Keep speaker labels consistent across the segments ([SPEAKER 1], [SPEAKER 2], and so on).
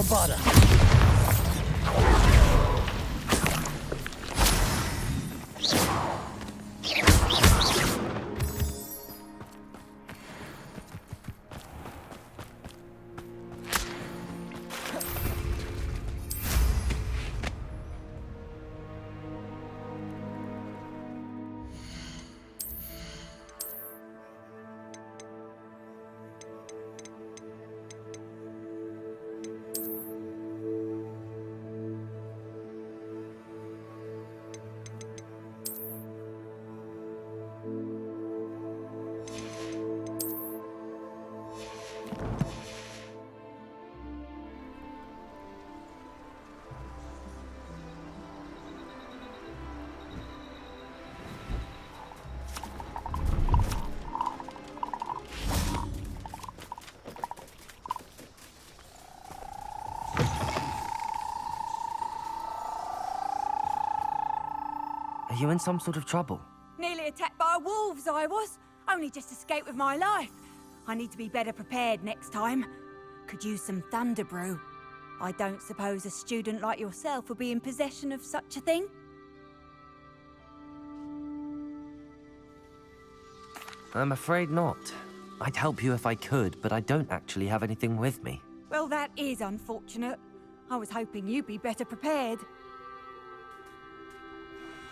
[SPEAKER 1] Bombarda.
[SPEAKER 2] Are you in some sort of trouble?
[SPEAKER 3] Nearly attacked by wolves, I was. Only just escaped with my life. I need to be better prepared next time. Could use some thunder brew. I don't suppose a student like yourself will be in possession of such a thing?
[SPEAKER 2] I'm afraid not. I'd help you if I could, but I don't actually have anything with me.
[SPEAKER 3] Well, that is unfortunate. I was hoping you'd be better prepared.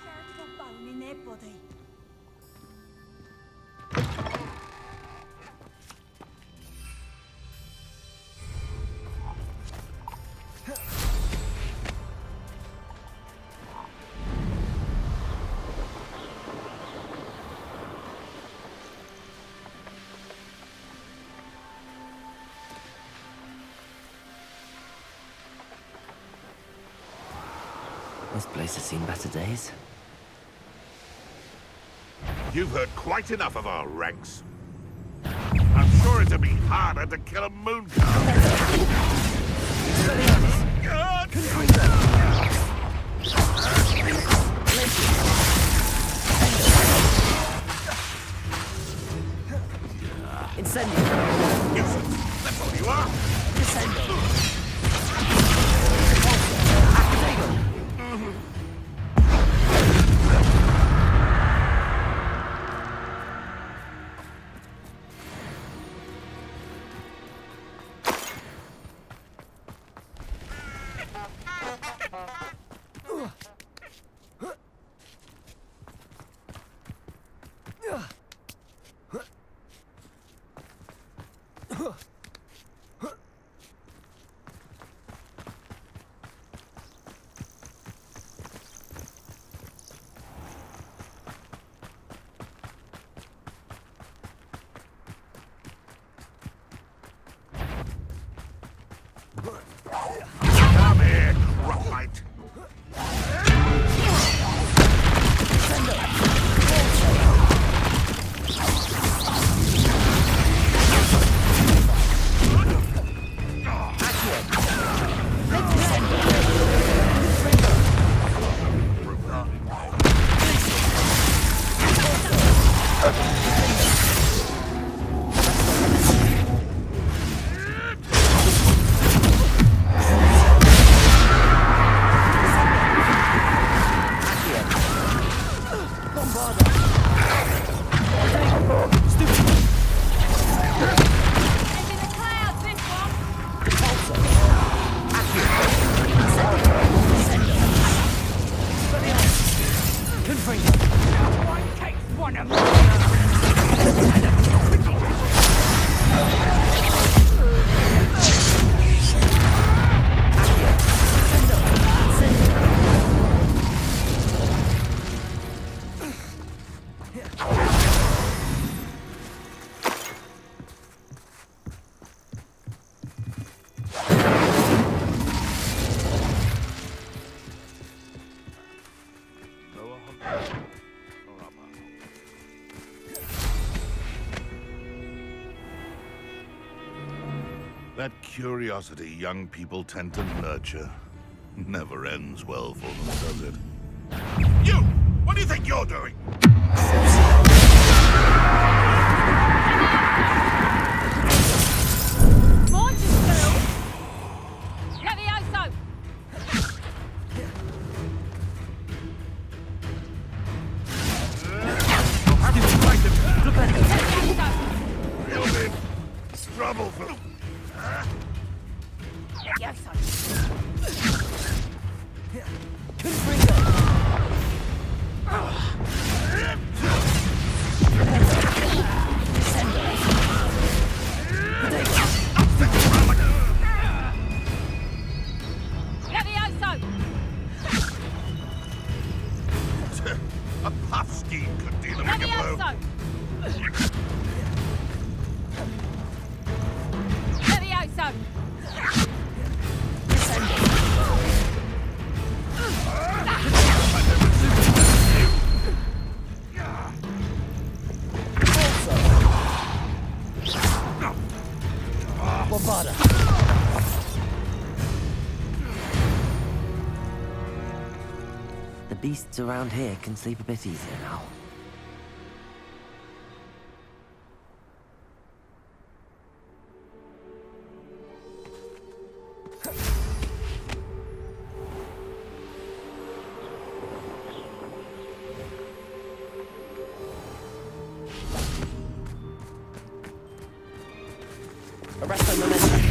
[SPEAKER 3] Charitable bone in their body.
[SPEAKER 2] This place has seen better days.
[SPEAKER 4] You've heard quite enough of our ranks. I'm sure it'll be harder to kill a moon
[SPEAKER 2] Incendio!
[SPEAKER 4] Nuisance! That's all you are!
[SPEAKER 2] Incendio!
[SPEAKER 4] Come here, Crockite! That curiosity young people tend to nurture never ends well for them, does it? You! What do you think you're doing?
[SPEAKER 3] Launch is through! No
[SPEAKER 4] you blow.
[SPEAKER 3] Levioso!
[SPEAKER 1] Bombada.
[SPEAKER 2] The beasts around here can sleep a bit easier now.
[SPEAKER 1] Arresto momentum.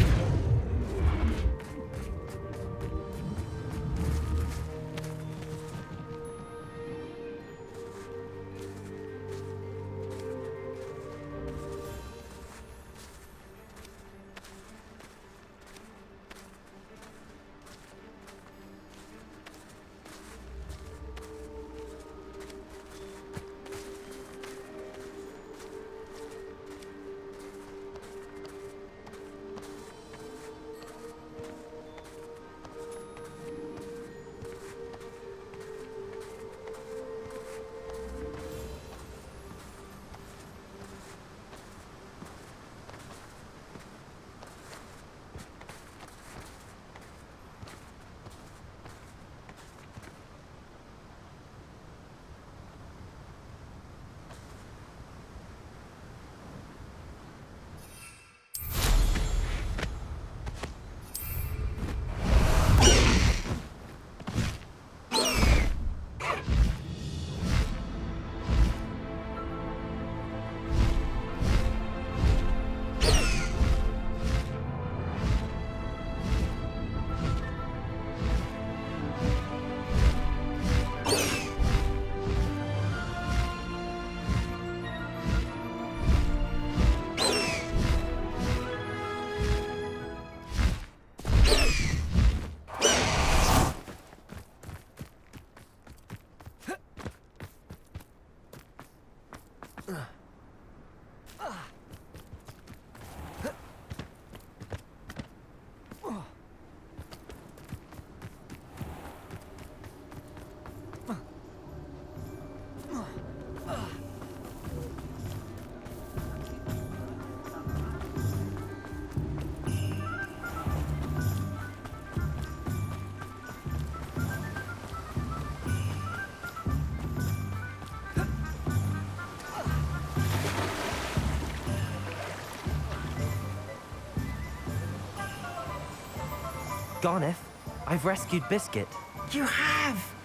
[SPEAKER 2] Garneth, I've rescued Biscuit.
[SPEAKER 1] You have?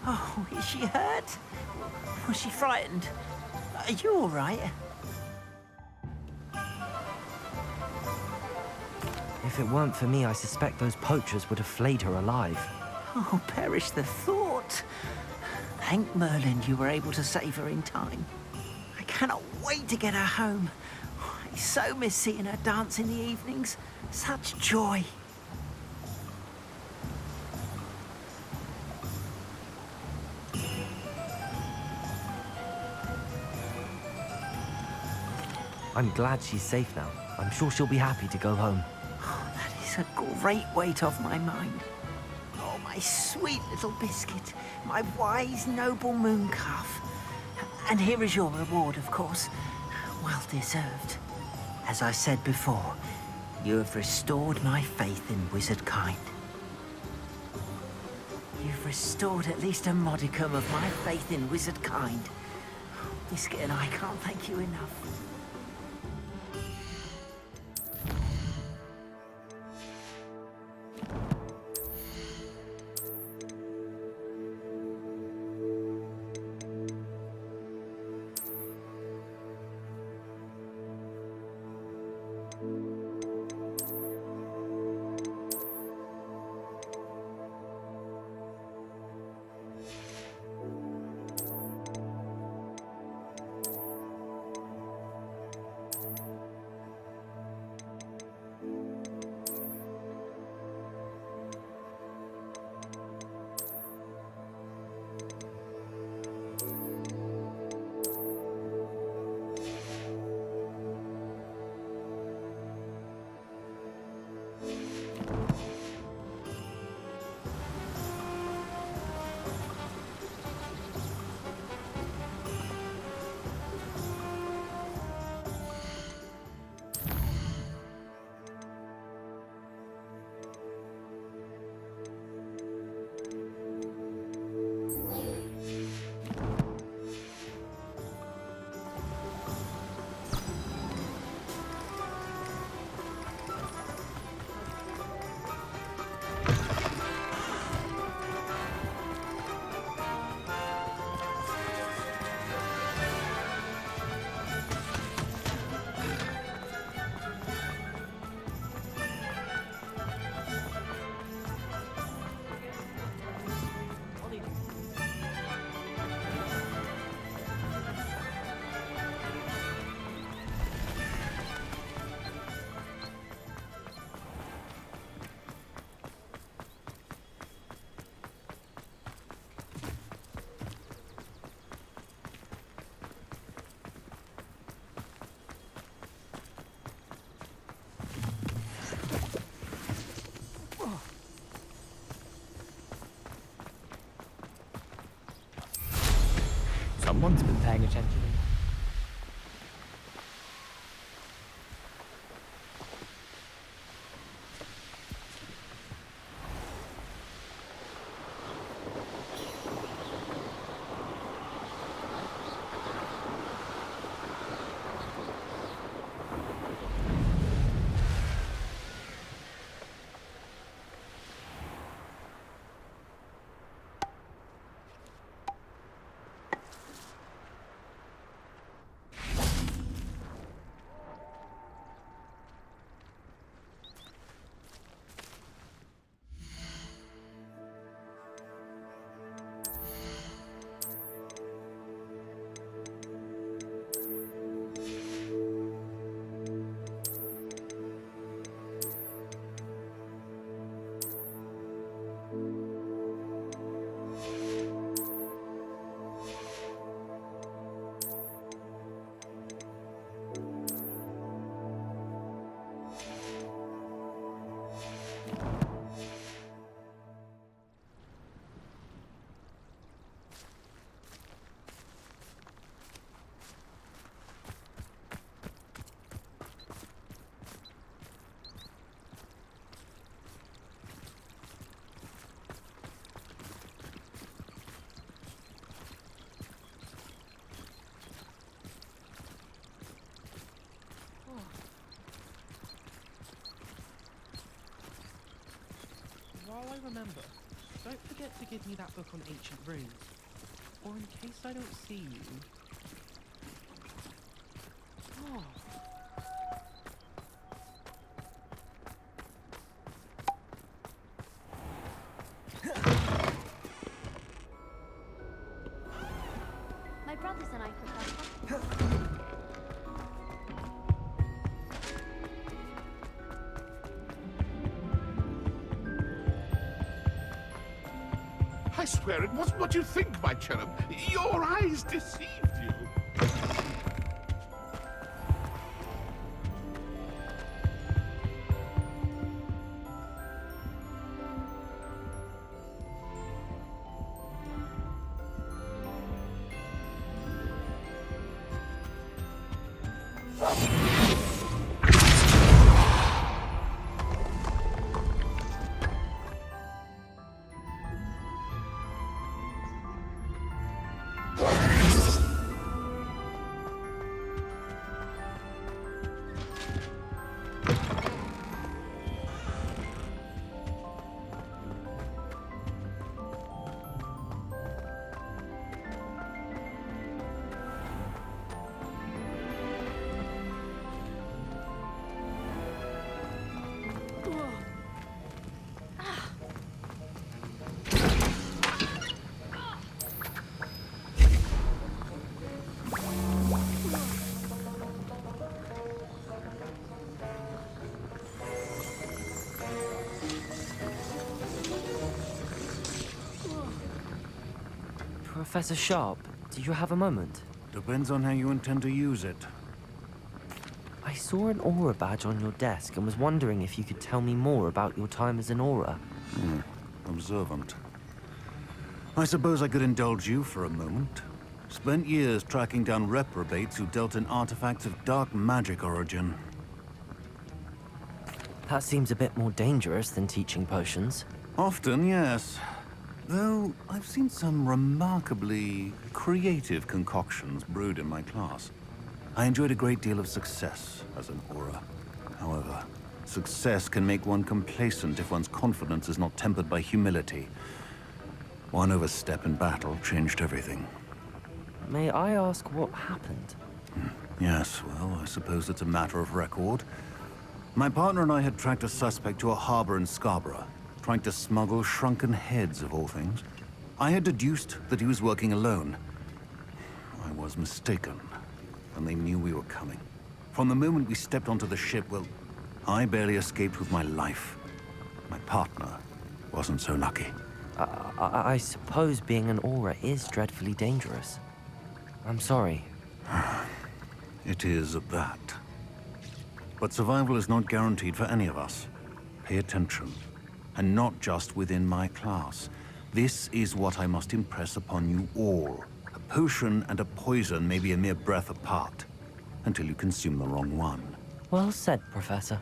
[SPEAKER 1] Oh, is she hurt? Was she frightened? Are you all right?
[SPEAKER 2] If it weren't for me, I suspect those poachers would have flayed her alive.
[SPEAKER 1] Oh, perish the thought. Thank Merlin you were able to save her in time. I cannot wait to get her home. I so miss seeing her dance in the evenings. Such joy.
[SPEAKER 2] I'm glad she's safe now. I'm sure she'll be happy to go home.
[SPEAKER 1] Oh, that is a great weight off my mind. Oh, my sweet little Biscuit, my wise, noble moon calf. And here is your reward, of course. Well deserved. As I said before, you have restored my faith in wizard kind. You've restored at least a modicum of my faith in wizard kind. Biscuit and I can't thank you enough.
[SPEAKER 5] Someone's been paying attention.
[SPEAKER 6] While I remember, don't forget to give me that book on ancient runes. Or in case I don't see you... Oh.
[SPEAKER 7] My brothers and I prefer.
[SPEAKER 4] I swear it wasn't what you think, my cherub. Your eyes deceived you.
[SPEAKER 2] Professor Sharp, do you have a moment?
[SPEAKER 8] Depends on how you intend to use it.
[SPEAKER 2] I saw an aura badge on your desk and was wondering if you could tell me more about your time as an aura.
[SPEAKER 8] Observant. I suppose I could indulge you for a moment. Spent years tracking down reprobates who dealt in artifacts of dark magic origin.
[SPEAKER 2] That seems a bit more dangerous than teaching potions.
[SPEAKER 8] Often, yes. Though I've seen some remarkably creative concoctions brewed in my class. I enjoyed a great deal of success as an aura. However, success can make one complacent if one's confidence is not tempered by humility. One overstep in battle changed everything.
[SPEAKER 2] May I ask what happened?
[SPEAKER 8] Yes, well, I suppose it's a matter of record. My partner and I had tracked a suspect to a harbor in Scarborough, trying to smuggle shrunken heads, of all things. I had deduced that he was working alone. I was mistaken, and they knew we were coming. From the moment we stepped onto the ship, well, I barely escaped with my life. My partner wasn't so lucky.
[SPEAKER 2] I suppose being an aura is dreadfully dangerous. I'm sorry.
[SPEAKER 8] It is at that. But survival is not guaranteed for any of us. Pay attention. And not just within my class. This is what I must impress upon you all. A potion and a poison may be a mere breath apart, until you consume the wrong one.
[SPEAKER 2] Well said, Professor.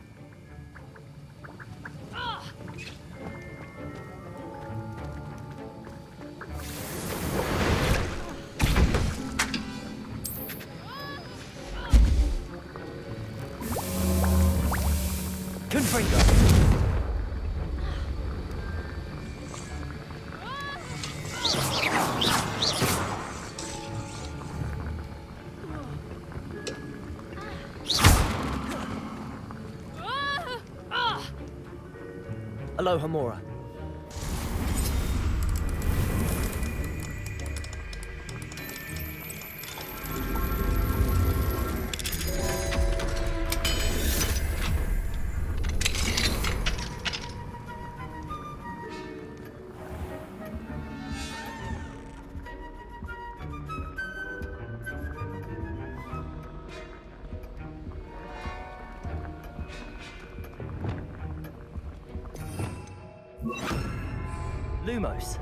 [SPEAKER 2] Confringo! Aloha, Mora. Lumos.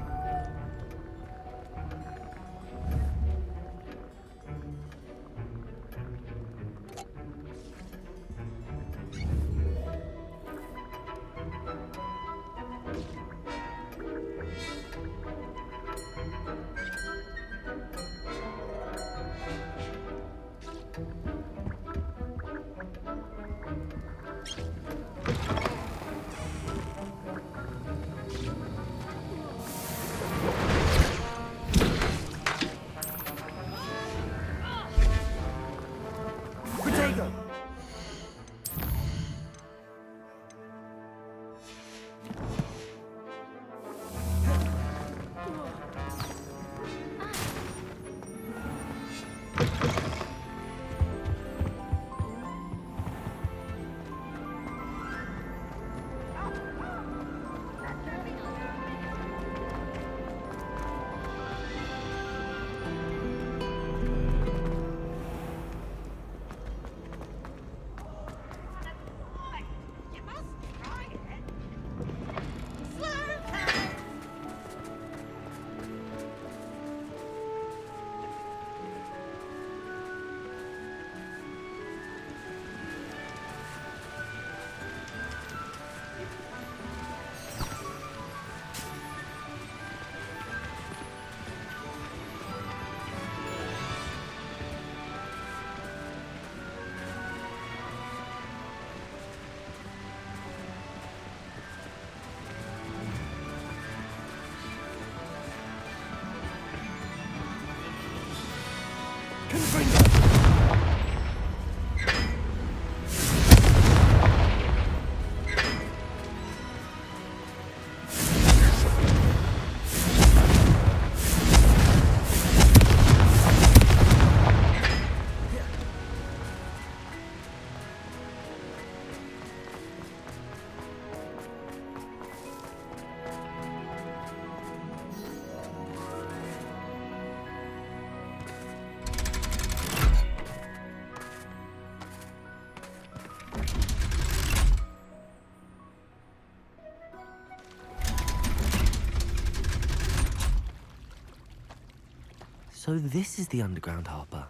[SPEAKER 2] So this is the underground harbor.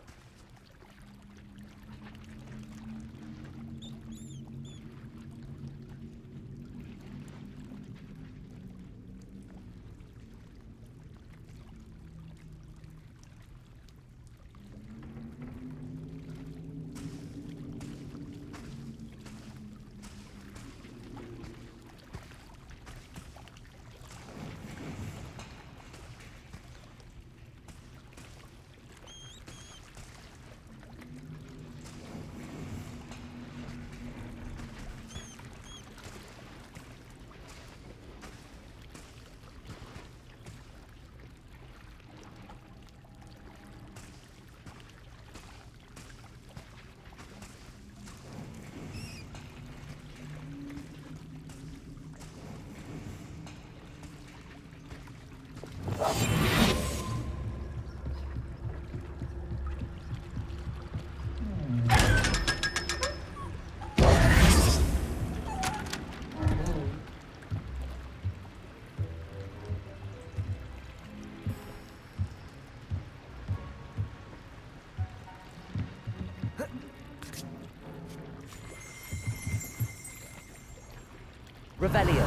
[SPEAKER 2] Revelio.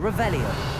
[SPEAKER 2] Revelio.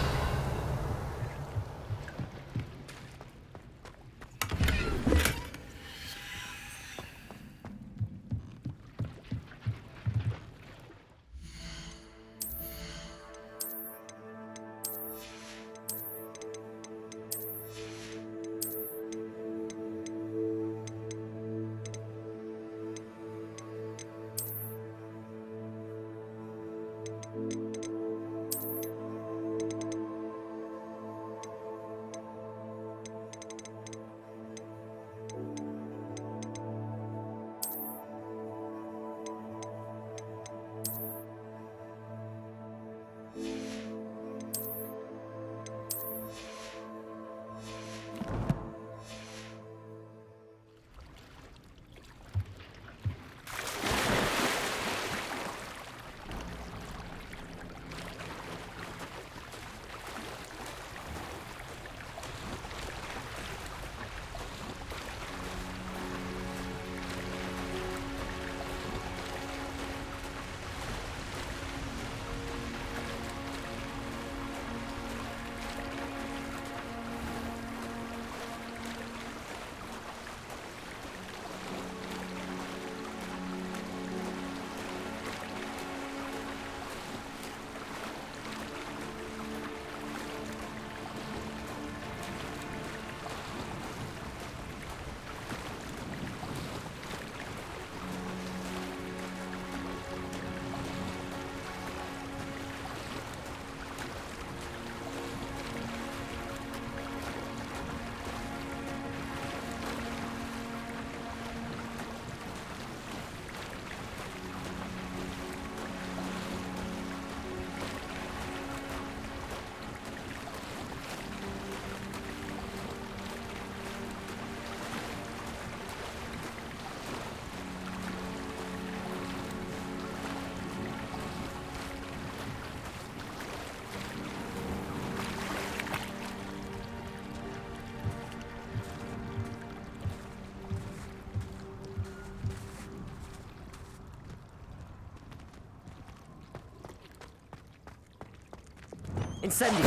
[SPEAKER 2] Incendio.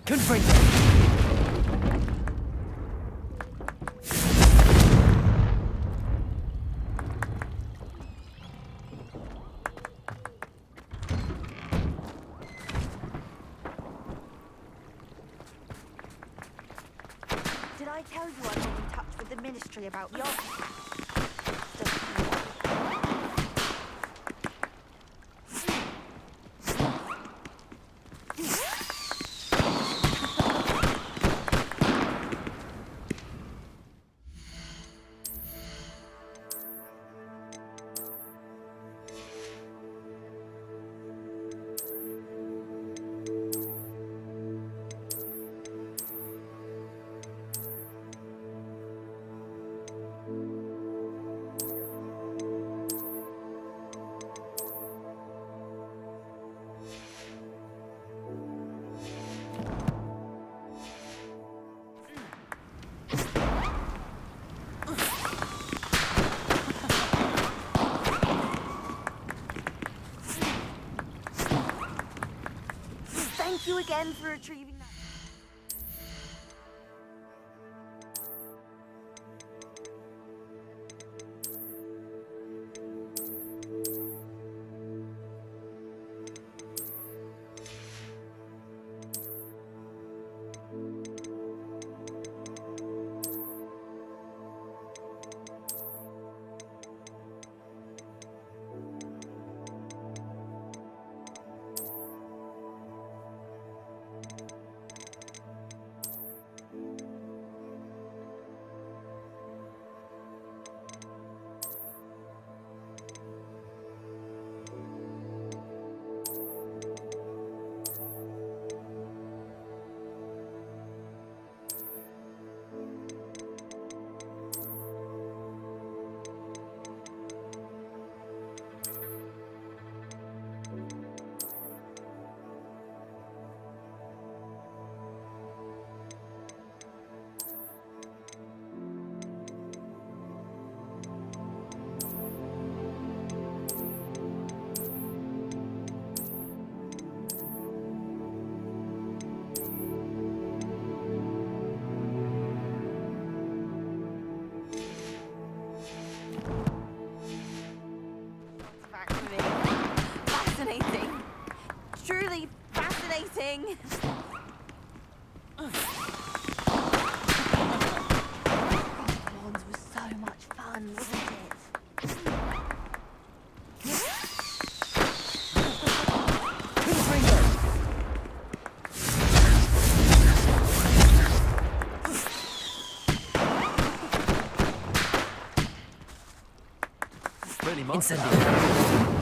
[SPEAKER 2] Confringo.
[SPEAKER 5] Did I tell you I got in touch with the ministry about your... Thank you again for retrieving that. Wands was so much fun, wasn't it?
[SPEAKER 2] Really, Mark?
[SPEAKER 1] Incendiary.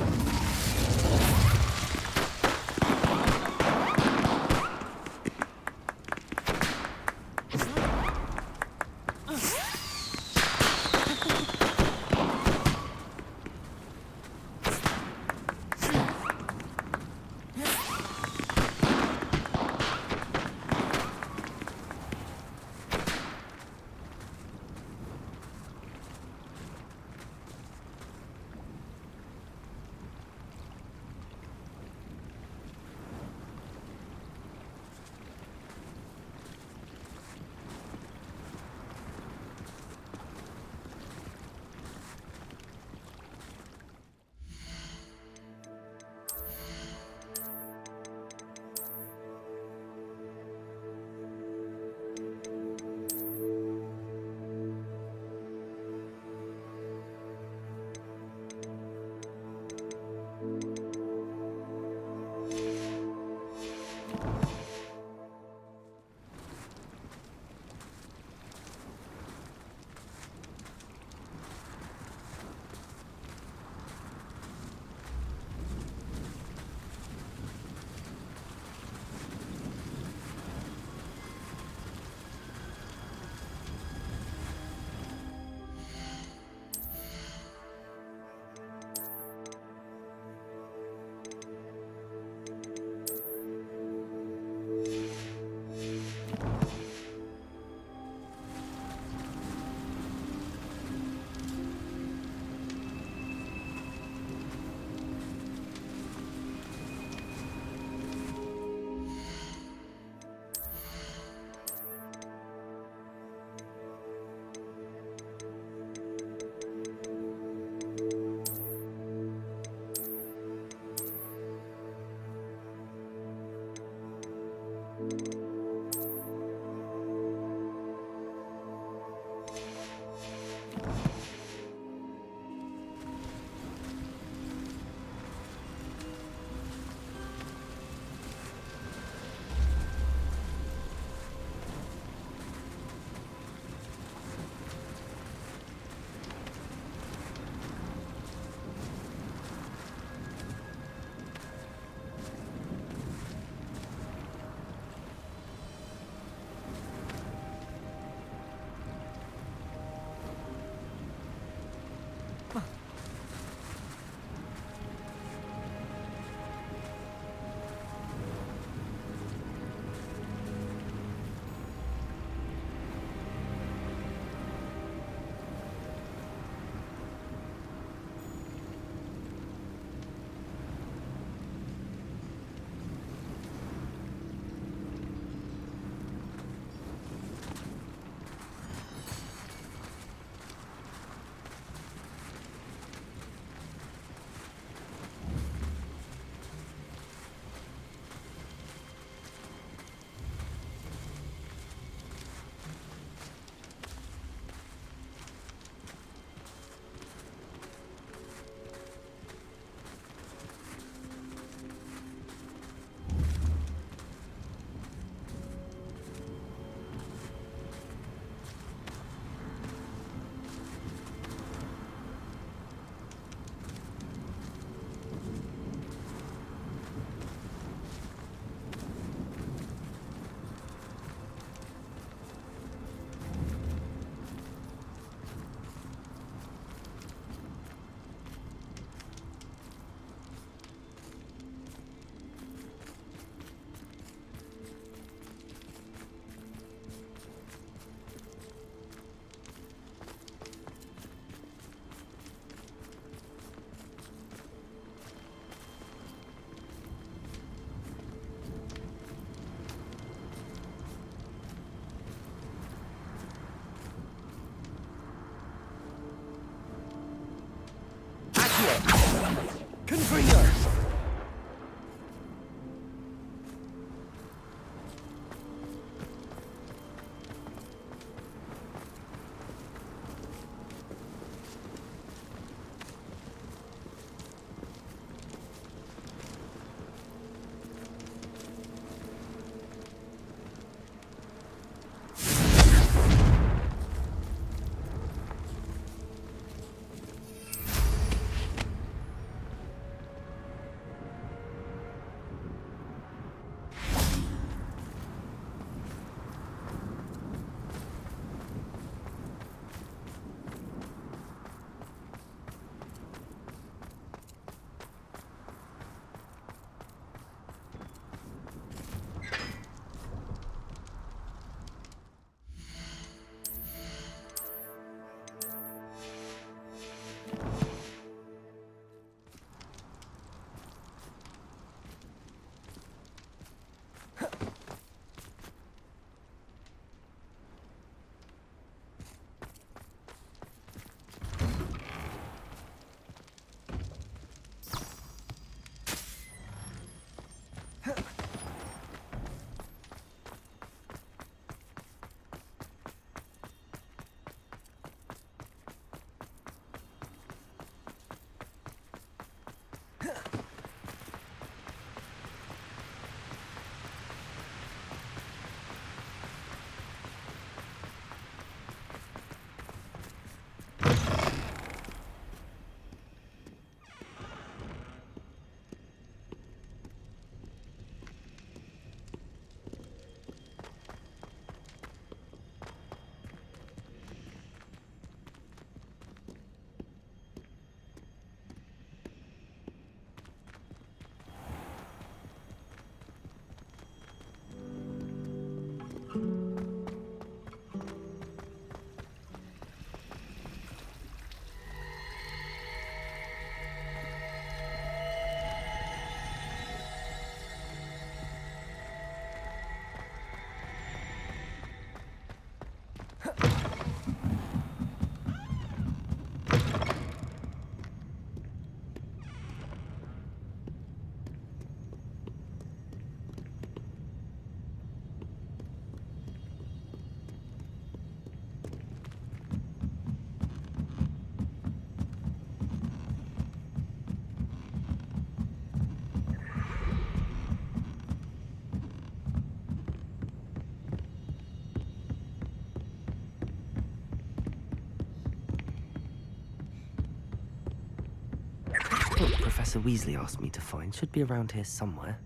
[SPEAKER 2] Professor Weasley asked me to find should be around here somewhere.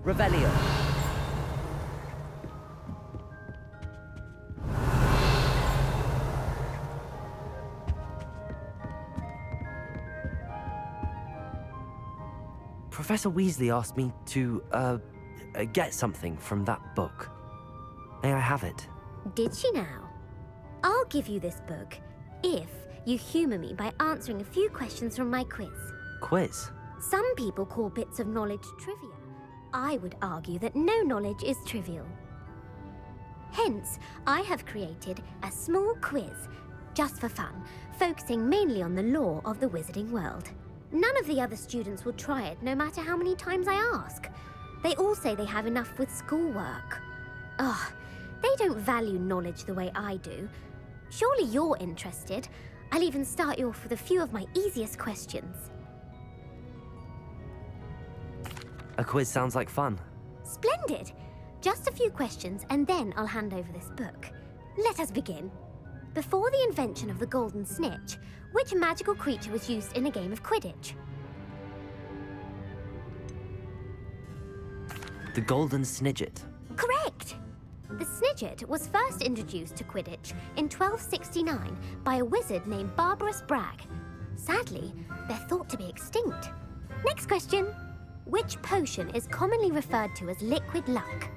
[SPEAKER 2] Revelio. Professor Weasley asked me to, get something from that book. May I have it?
[SPEAKER 9] Did she now? I'll give you this book if you humour me by answering a few questions from my quiz.
[SPEAKER 2] Quiz?
[SPEAKER 9] Some people call bits of knowledge trivia. I would argue that no knowledge is trivial. Hence, I have created a small quiz, just for fun, focusing mainly on the lore of the wizarding world. None of the other students will try it, no matter how many times I ask. They all say they have enough with schoolwork. Ugh, they don't value knowledge the way I do. Surely you're interested. I'll even start you off with a few of my easiest questions.
[SPEAKER 2] A quiz sounds like fun.
[SPEAKER 9] Splendid! Just a few questions and then I'll hand over this book. Let us begin. Before the invention of the golden snitch, which magical creature was used in a game of Quidditch?
[SPEAKER 2] The Golden Snidget.
[SPEAKER 9] Correct! The Snidget was first introduced to Quidditch in 1269 by a wizard named Barbarous Bragg. Sadly, they're thought to be extinct. Next question. Which potion is commonly referred to as liquid luck?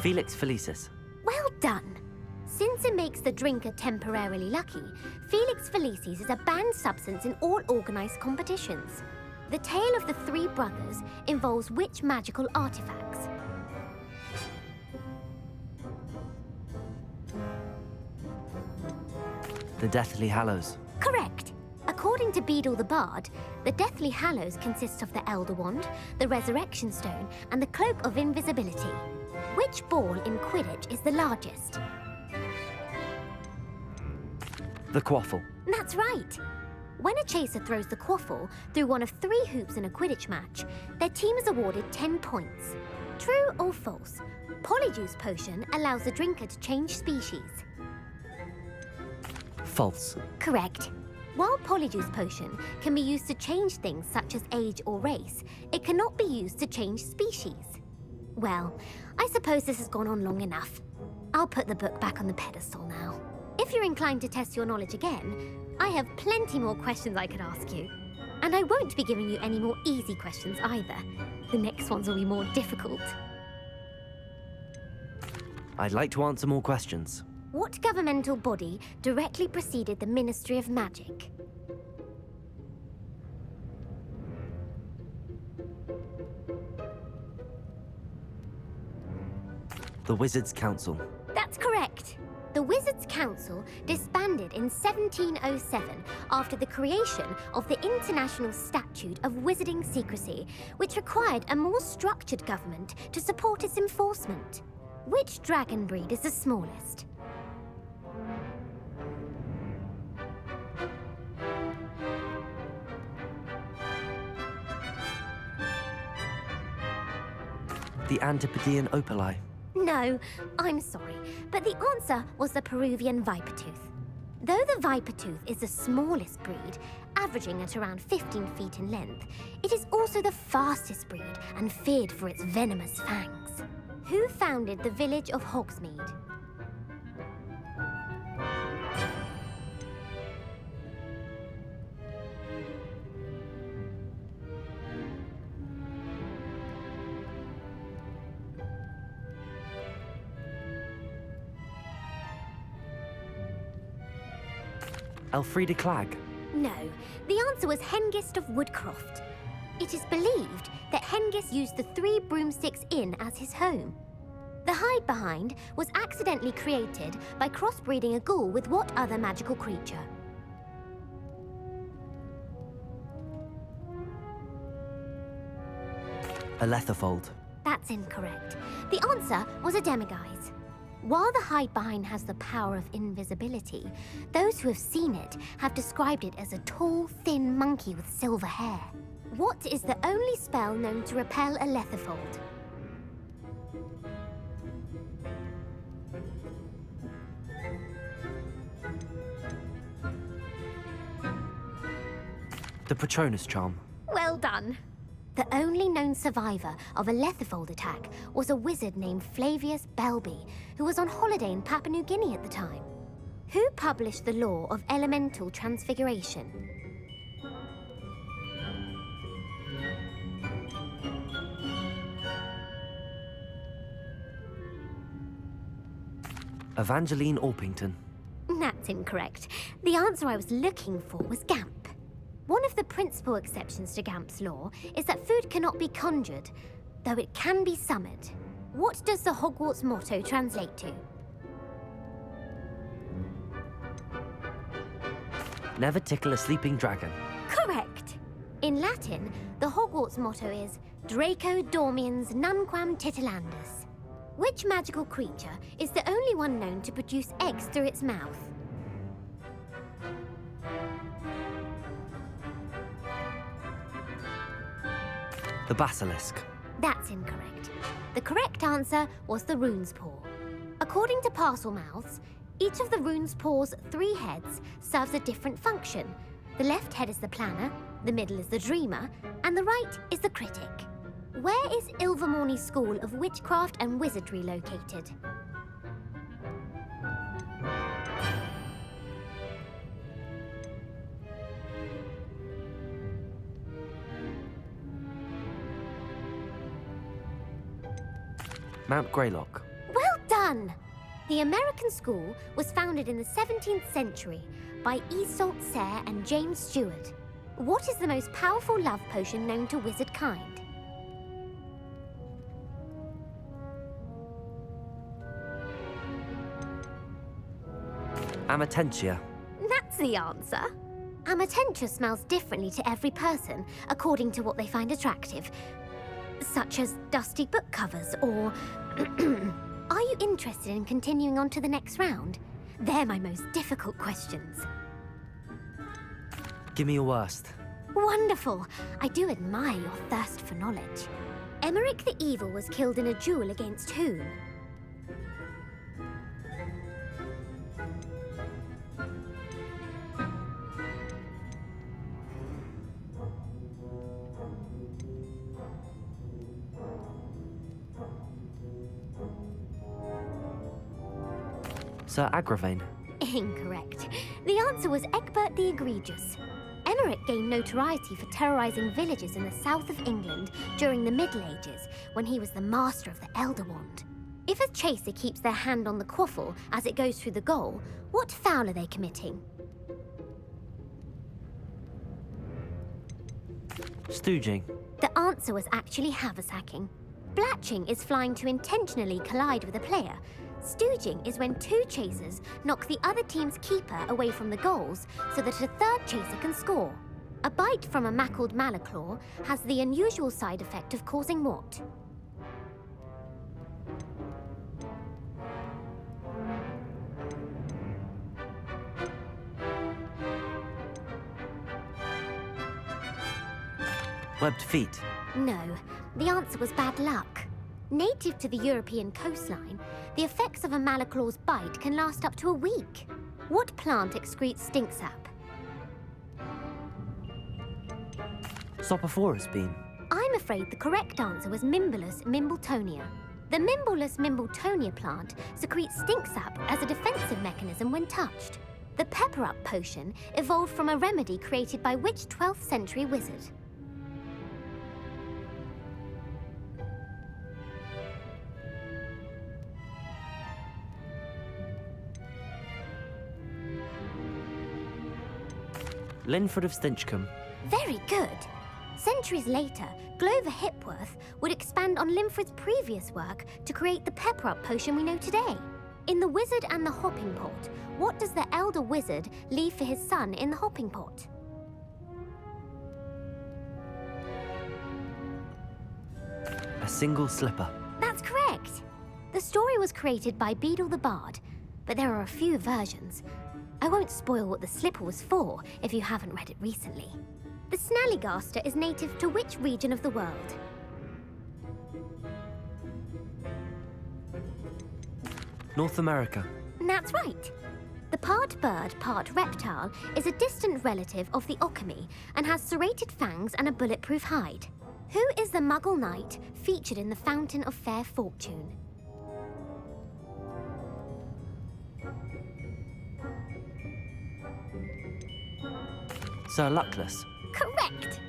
[SPEAKER 2] Felix Felicis.
[SPEAKER 9] Well done! Since it makes the drinker temporarily lucky, Felix Felicis is a banned substance in all organised competitions. The tale of the three brothers involves which magical artifacts?
[SPEAKER 2] The Deathly Hallows.
[SPEAKER 9] Correct! According to Beedle the Bard, the Deathly Hallows consists of the Elder Wand, the Resurrection Stone, and the Cloak of Invisibility. Which ball in Quidditch is the largest?
[SPEAKER 2] The Quaffle.
[SPEAKER 9] That's right! When a chaser throws the quaffle through one of 3 hoops in a Quidditch match, their team is awarded 10 points. True or false? Polyjuice Potion allows the drinker to change species.
[SPEAKER 2] False.
[SPEAKER 9] Correct. While Polyjuice Potion can be used to change things such as age or race, it cannot be used to change species. Well, I suppose this has gone on long enough. I'll put the book back on the pedestal now. If you're inclined to test your knowledge again, I have plenty more questions I could ask you. And I won't be giving you any more easy questions either. The next ones will be more difficult.
[SPEAKER 2] I'd like to answer more questions.
[SPEAKER 9] What governmental body directly preceded the Ministry of Magic?
[SPEAKER 2] The Wizards' Council.
[SPEAKER 9] That's correct. The Wizards' Council disbanded in 1707 after the creation of the International Statute of Wizarding Secrecy, which required a more structured government to support its enforcement. Which dragon breed is the smallest?
[SPEAKER 2] The Antipodean Opali.
[SPEAKER 9] No, I'm sorry, but the answer was the Peruvian Vipertooth. Though the Vipertooth is the smallest breed, averaging at around 15 feet in length, it is also the fastest breed and feared for its venomous fangs. Who founded the village of Hogsmeade?
[SPEAKER 2] Elfrida Clagg.
[SPEAKER 9] No, the answer was Hengist of Woodcroft. It is believed that Hengist used the 3 Broomsticks Inn as his home. The hide-behind was accidentally created by crossbreeding a ghoul with what other magical creature?
[SPEAKER 2] A Letherfold.
[SPEAKER 9] That's incorrect. The answer was a Demiguise. While the hide-behind has the power of invisibility, those who have seen it have described it as a tall, thin monkey with silver hair. What is the only spell known to repel a Letherfold?
[SPEAKER 2] The Patronus charm.
[SPEAKER 9] Well done. The only known survivor of a Lethifold attack was a wizard named Flavius Belby, who was on holiday in Papua New Guinea at the time. Who published the law of elemental transfiguration?
[SPEAKER 2] Evangeline Orpington.
[SPEAKER 9] That's incorrect. The answer I was looking for was Gamp. One of the principal exceptions to Gamp's law is that food cannot be conjured, though it can be summoned. What does the Hogwarts motto translate to?
[SPEAKER 2] Never tickle a sleeping dragon.
[SPEAKER 9] Correct. In Latin, the Hogwarts motto is Draco Dormiens Nunquam Titilandus. Which magical creature is the only one known to produce eggs through its mouth?
[SPEAKER 2] The basilisk.
[SPEAKER 9] That's incorrect. The correct answer was the rune's paw. According to Parselmouths, each of the rune's paw's 3 heads serves a different function. The left head is the planner, the middle is the dreamer, and the right is the critic. Where is Ilvermorny School of Witchcraft and Wizardry located?
[SPEAKER 2] Mount Greylock.
[SPEAKER 9] Well done! The American school was founded in the 17th century by Isolde Sayre and James Stewart. What is the most powerful love potion known to wizard kind?
[SPEAKER 2] Amatentia.
[SPEAKER 9] That's the answer. Amatentia smells differently to every person according to what they find attractive, such as dusty book covers or... Are you interested in continuing on to the next round? They're my most difficult questions.
[SPEAKER 2] Give me your worst.
[SPEAKER 9] Wonderful. I do admire your thirst for knowledge. Emmerich the Evil was killed in a duel against whom?
[SPEAKER 2] Sir Agravain.
[SPEAKER 9] Incorrect. The answer was Egbert the Egregious. Emmerich gained notoriety for terrorizing villages in the south of England during the Middle Ages, when he was the master of the Elder Wand. If a chaser keeps their hand on the quaffle as it goes through the goal, what foul are they committing?
[SPEAKER 2] Stooging.
[SPEAKER 9] The answer was actually haversacking. Blatching is flying to intentionally collide with a player. Stooging is when 2 chasers knock the other team's keeper away from the goals so that a 3rd chaser can score. A bite from a mackled malaclaw has the unusual side effect of causing what?
[SPEAKER 2] Webbed feet.
[SPEAKER 9] No, the answer was bad luck. Native to the European coastline, the effects of a malaclaw's bite can last up to a week. What plant excretes stink sap?
[SPEAKER 2] Sopophorus bean.
[SPEAKER 9] I'm afraid the correct answer was Mimbulus mimbletonia. The Mimbulus mimbletonia plant secretes stink sap as a defensive mechanism when touched. The pepper-up potion evolved from a remedy created by which 12th century wizard?
[SPEAKER 2] Linford of Stinchcombe.
[SPEAKER 9] Very good. Centuries later, Glover Hipworth would expand on Linford's previous work to create the pepper-up potion we know today. In The Wizard and the Hopping Pot, what does the elder wizard leave for his son in the hopping pot?
[SPEAKER 2] A single slipper.
[SPEAKER 9] That's correct. The story was created by Beadle the Bard, but there are a few versions. I won't spoil what the slipper was for if you haven't read it recently. The Snallygaster is native to which region of the world?
[SPEAKER 2] North America.
[SPEAKER 9] That's right. The The part bird, part reptile is a distant relative of the Occamy and has serrated fangs and a bulletproof hide. Who is the Muggle knight featured in the Fountain of Fair Fortune?
[SPEAKER 2] Sir Luckless.
[SPEAKER 9] Correct!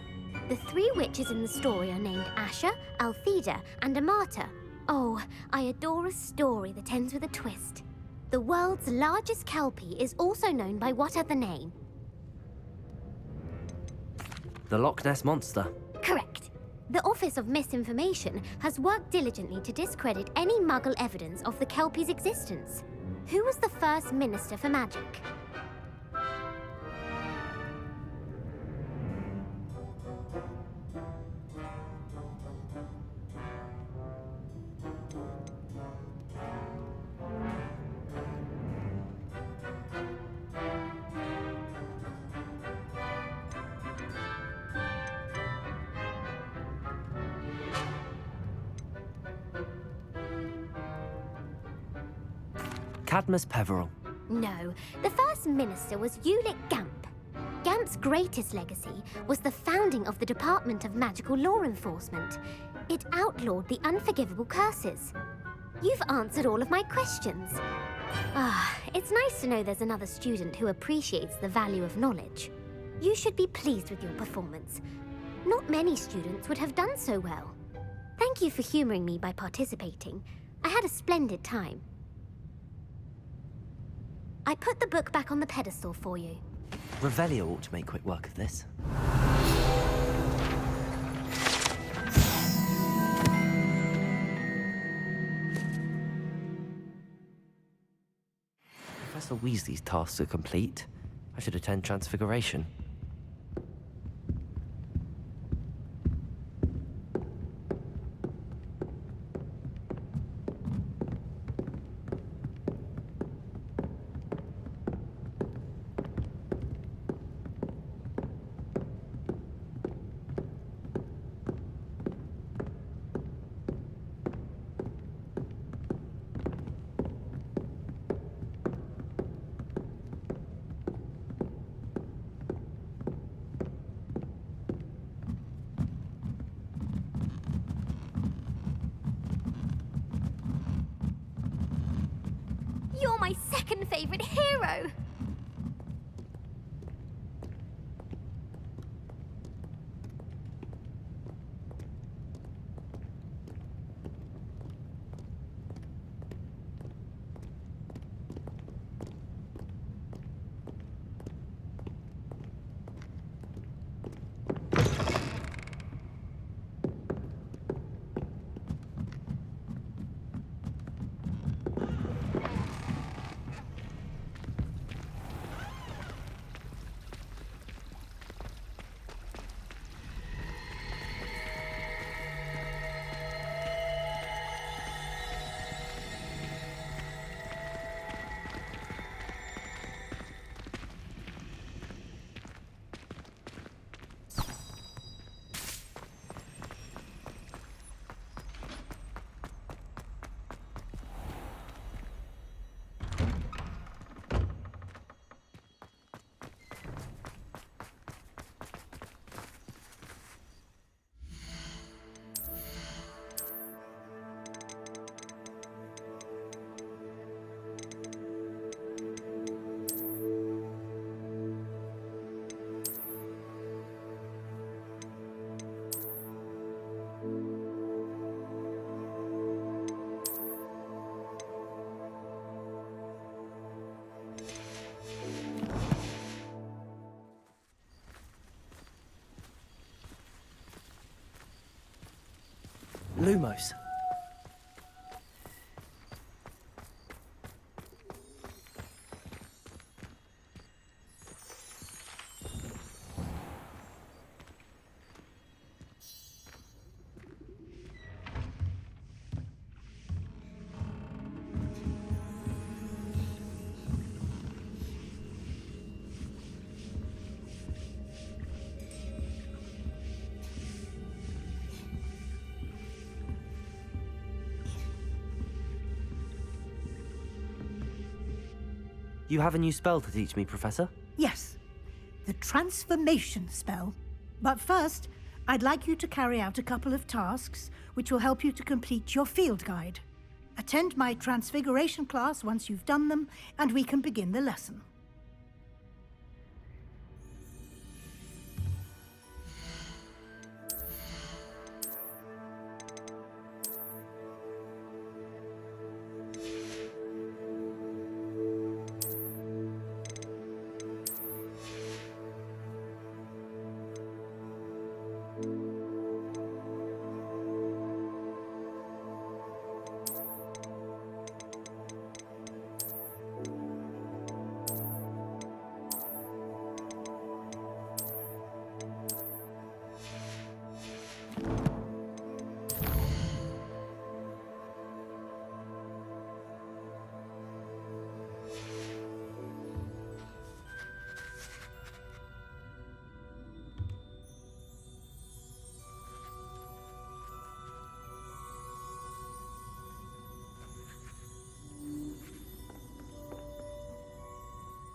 [SPEAKER 9] The 3 witches in the story are named Asher, Altheda, and Amata. Oh, I adore a story that ends with a twist. The world's largest kelpie is also known by what other name?
[SPEAKER 2] The Loch Ness Monster.
[SPEAKER 9] Correct. The Office of Misinformation has worked diligently to discredit any Muggle evidence of the kelpie's existence. Who was the first Minister for Magic?
[SPEAKER 2] Cadmus Peveril.
[SPEAKER 9] No, the first minister was Ulick Gamp. Gamp's greatest legacy was the founding of the Department of Magical Law Enforcement. It outlawed the unforgivable curses. You've answered all of my questions. It's nice to know there's another student who appreciates the value of knowledge. You should be pleased with your performance. Not many students would have done so well. Thank you for humoring me by participating. I had a splendid time. I put the book back on the pedestal for you.
[SPEAKER 2] Revelio ought to make quick work of this. Professor Weasley's tasks are complete. I should attend Transfiguration.
[SPEAKER 9] You're my second favorite hero!
[SPEAKER 2] Lumos. You have a new spell to teach me, Professor?
[SPEAKER 10] Yes, the transformation spell. But first, I'd like you to carry out a couple of tasks which will help you to complete your field guide. Attend my transfiguration class once you've done them, and we can begin the lesson.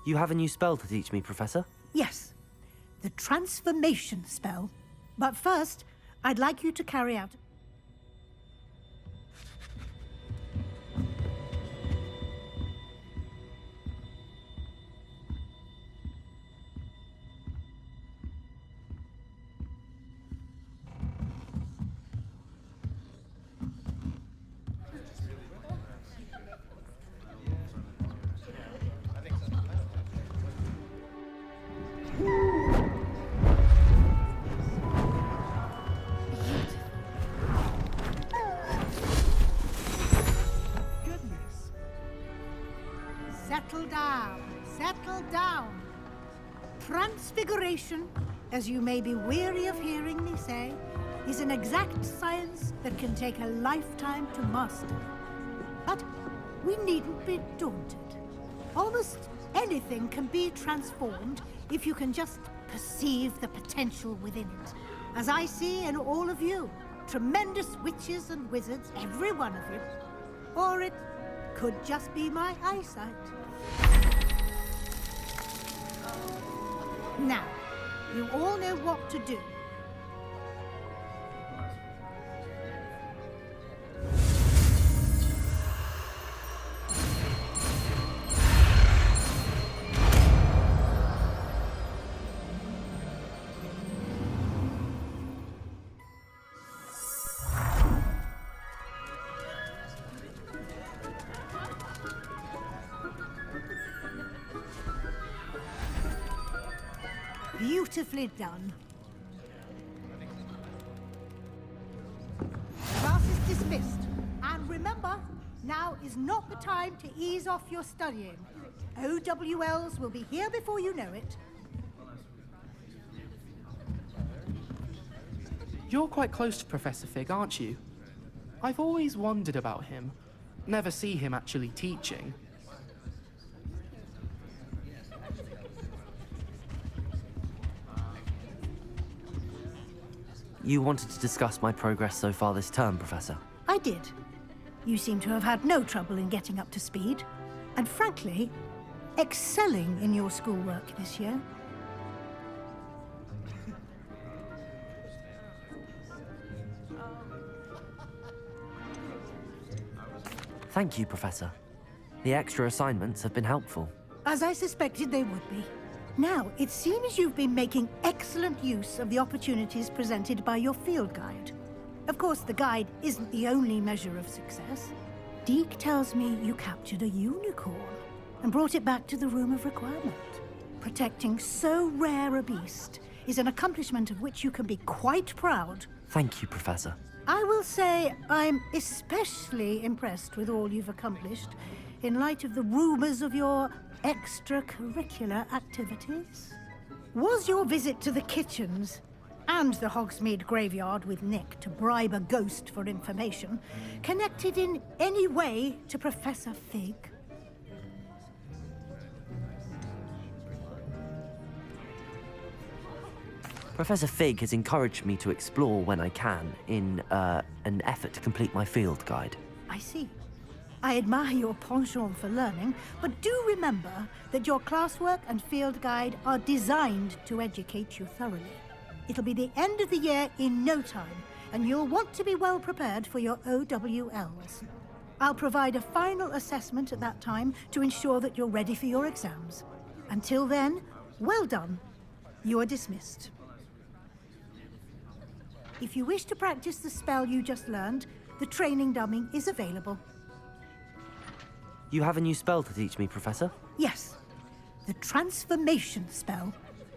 [SPEAKER 2] You have a new spell to teach me, Professor?
[SPEAKER 10] Yes, the transformation spell. But first, I'd like you to carry out... Settle down, settle down. Transfiguration, as you may be weary of hearing me say, is an exact science that can take a lifetime to master. But we needn't be daunted. Almost anything can be transformed if you can just perceive the potential within it. As I see in all of you, tremendous witches and wizards, every one of you. Or it could just be my eyesight. Now, you all know what to do. Beautifully done. Class is dismissed. And remember, now is not the time to ease off your studying. OWLs will be here before you know it.
[SPEAKER 6] You're quite close to Professor Fig, aren't you? I've always wondered about him. Never see him actually teaching.
[SPEAKER 2] You wanted to discuss my progress so far this term, Professor?
[SPEAKER 10] I did. You seem to have had no trouble in getting up to speed. And frankly, excelling in your schoolwork this year.
[SPEAKER 2] Thank you, Professor. The extra assignments have been helpful.
[SPEAKER 10] As I suspected they would be. Now, it seems you've been making excellent use of the opportunities presented by your field guide. Of course, the guide isn't the only measure of success. Deke tells me you captured a unicorn and brought it back to the Room of Requirement. Protecting so rare a beast is an accomplishment of which you can be quite proud.
[SPEAKER 2] Thank you, Professor.
[SPEAKER 10] I will say I'm especially impressed with all you've accomplished in light of the rumors of your extracurricular activities. Was your visit to the kitchens and the Hogsmeade graveyard with Nick to bribe a ghost for information connected in any way to Professor Fig?
[SPEAKER 2] Professor Fig has encouraged me to explore when I can in an effort to complete my field guide.
[SPEAKER 10] I see. I admire your penchant for learning, but do remember that your classwork and field guide are designed to educate you thoroughly. It'll be the end of the year in no time, and you'll want to be well prepared for your OWLs. I'll provide a final assessment at that time to ensure that you're ready for your exams. Until then, well done. You are dismissed. If you wish to practice the spell you just learned, the training dummy is available.
[SPEAKER 2] You have a new spell to teach me, Professor?
[SPEAKER 10] Yes, the transformation spell.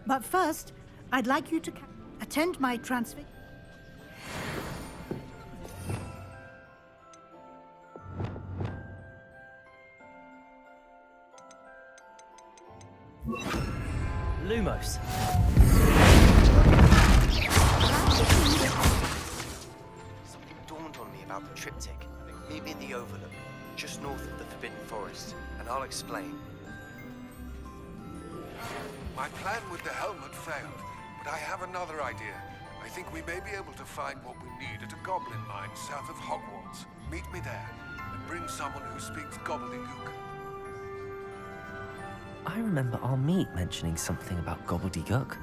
[SPEAKER 10] But first, I'd like you to attend my transfer.
[SPEAKER 2] Lumos.
[SPEAKER 11] Something dawned on me about the triptych. Meet me in the Overlook, just north of the Forbidden Forest, and I'll explain.
[SPEAKER 12] My plan with the helmet failed, but I have another idea. I think we may be able to find what we need at a goblin mine south of Hogwarts. Meet me there, and bring someone who speaks gobbledygook.
[SPEAKER 2] I remember our meet mentioning something about gobbledygook.